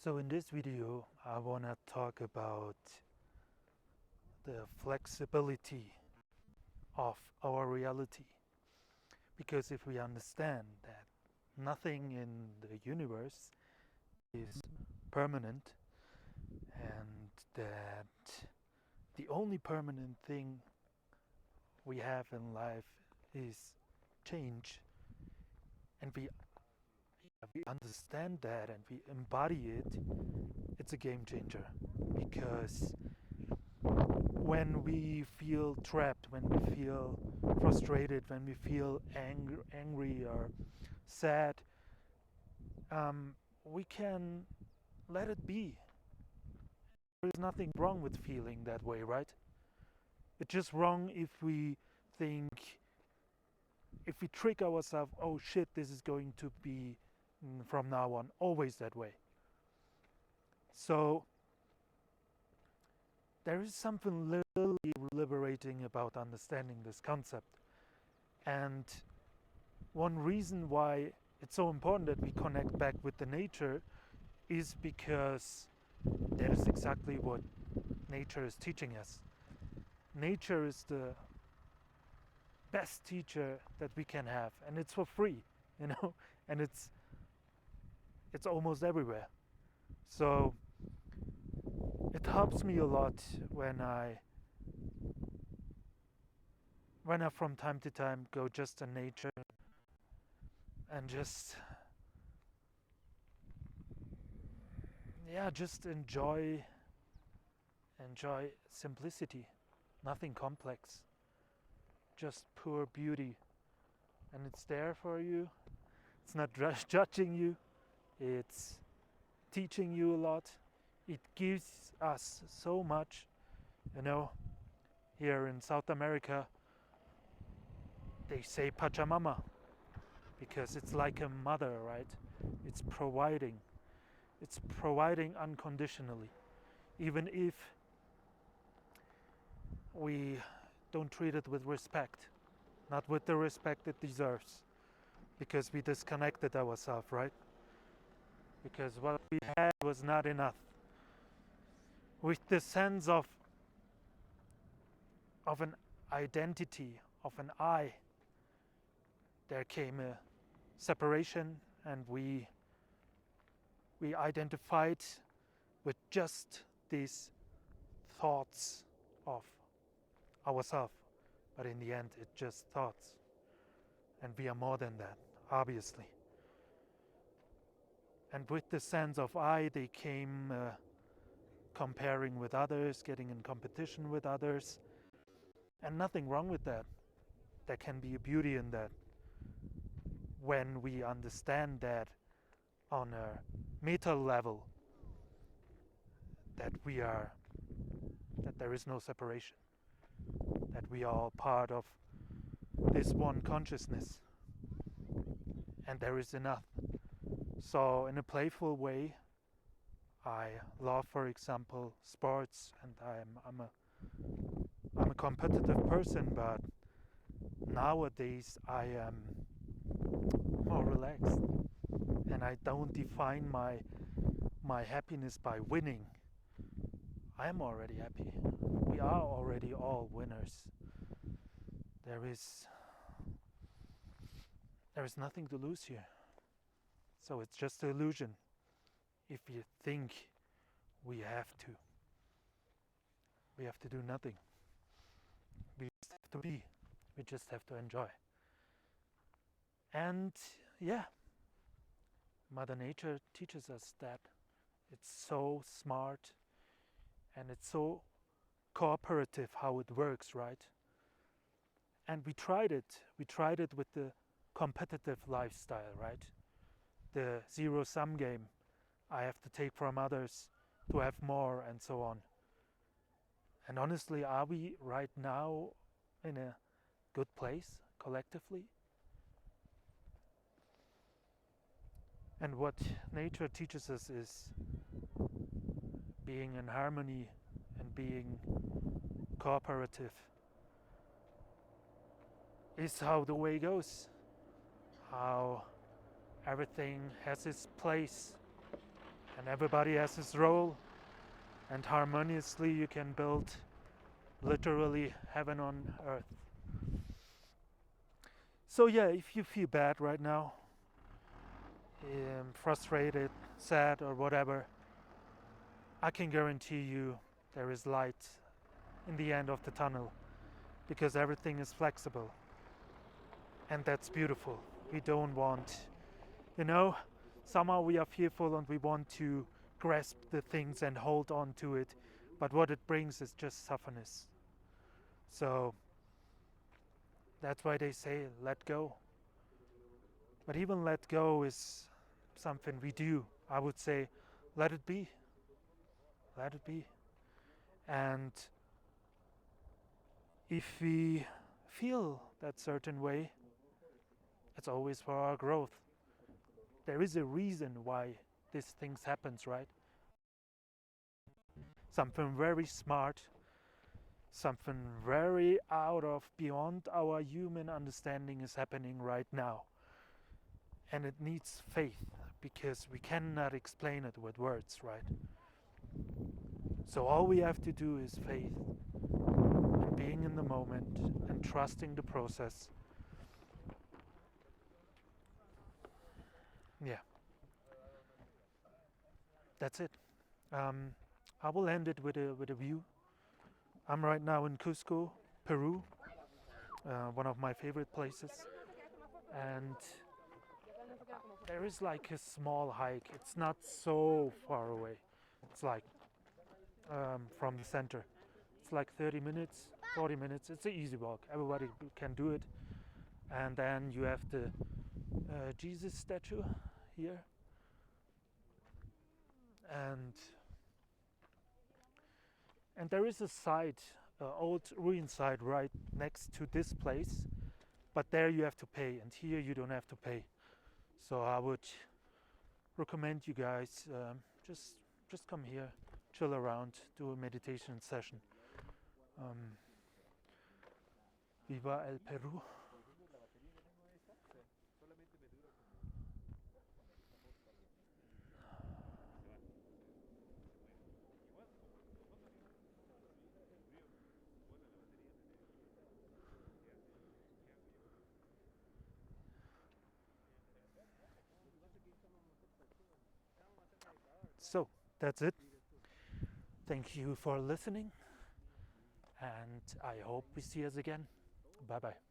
So in this video, I want to talk about the flexibility of our reality. Because if we understand that nothing in the universe is permanent and that the only permanent thing we have in life is change, and we understand that and we embody it, it's a game changer. Because when we feel trapped, when we feel frustrated, when we feel angry or sad, we can let it be. There is nothing wrong with feeling that way, right? It's just wrong if we think, if we trick ourselves, oh shit, this is going to be from now on always that way. So there is something really liberating about understanding this concept. And one reason why it's so important that we connect back with the nature is because that is exactly what nature is teaching us. Nature is the best teacher that we can have, and it's for free, and it's almost everywhere. So it helps me a lot when I from time to time go just in nature and just enjoy simplicity, nothing complex, just pure beauty, and it's there for you. It's not judging you, it's teaching you a lot. It gives us so much. Here in South America they say Pachamama because it's like a mother, right? It's providing unconditionally, even if we don't treat it with respect, not with the respect it deserves, because we disconnected ourselves, right? Because what we had was not enough. With the sense of an identity, of an I, there came a separation, and we identified with just these thoughts of ourselves. But in the end, it's just thoughts. And we are more than that, obviously. And with the sense of I, they came comparing with others, getting in competition with others. And nothing wrong with that. There can be a beauty in that. When we understand that on a meta level, that there is no separation, that we are all part of this one consciousness, and there is enough. So in a playful way, I love, for example, sports, and I'm a competitive person, but nowadays I am more relaxed, and I don't define my happiness by winning. I am already happy. We are already all winners. There is nothing to lose here. So it's just an illusion if you think we have to. We have to do nothing. We just have to be. We just have to enjoy. And yeah, Mother Nature teaches us that. It's so smart and it's so cooperative how it works, right? And we tried it. We tried it with the competitive lifestyle, right? The zero-sum game. I have to take from others to have more, and so on. And honestly, are we right now in a good place collectively? And what nature teaches us is being in harmony and being cooperative is how the way goes, how everything has its place and everybody has his role, and harmoniously you can build literally heaven on earth. So yeah, if you feel bad right now, frustrated, sad, or whatever, I can guarantee you there is light in the end of the tunnel, because everything is flexible, and that's beautiful. We don't want, somehow we are fearful and we want to grasp the things and hold on to it, but what it brings is just sufferness. So that's why they say let go. But even let go is something we do. I would say let it be. Let it be. And if we feel that certain way, it's always for our growth. There is a reason why these things happens, right? Something very smart, something very out of beyond our human understanding is happening right now. And it needs faith, because we cannot explain it with words, right? So all we have to do is faith, and being in the moment and trusting the process. Yeah, that's it. I will end it with a view. I'm right now in Cusco, Peru, one of my favorite places, and there is like a small hike. It's not so far away. It's like from the center. It's like 30 minutes, 40 minutes. It's an easy walk. Everybody can do it. And then you have the Jesus statue here, and there is a site, old ruin site right next to this place, but there you have to pay, and here you don't have to pay. So I would recommend you guys just come here, chill around, do a meditation session. Viva el Peru. So that's it. Thank you for listening, and I hope we see us again. Bye bye.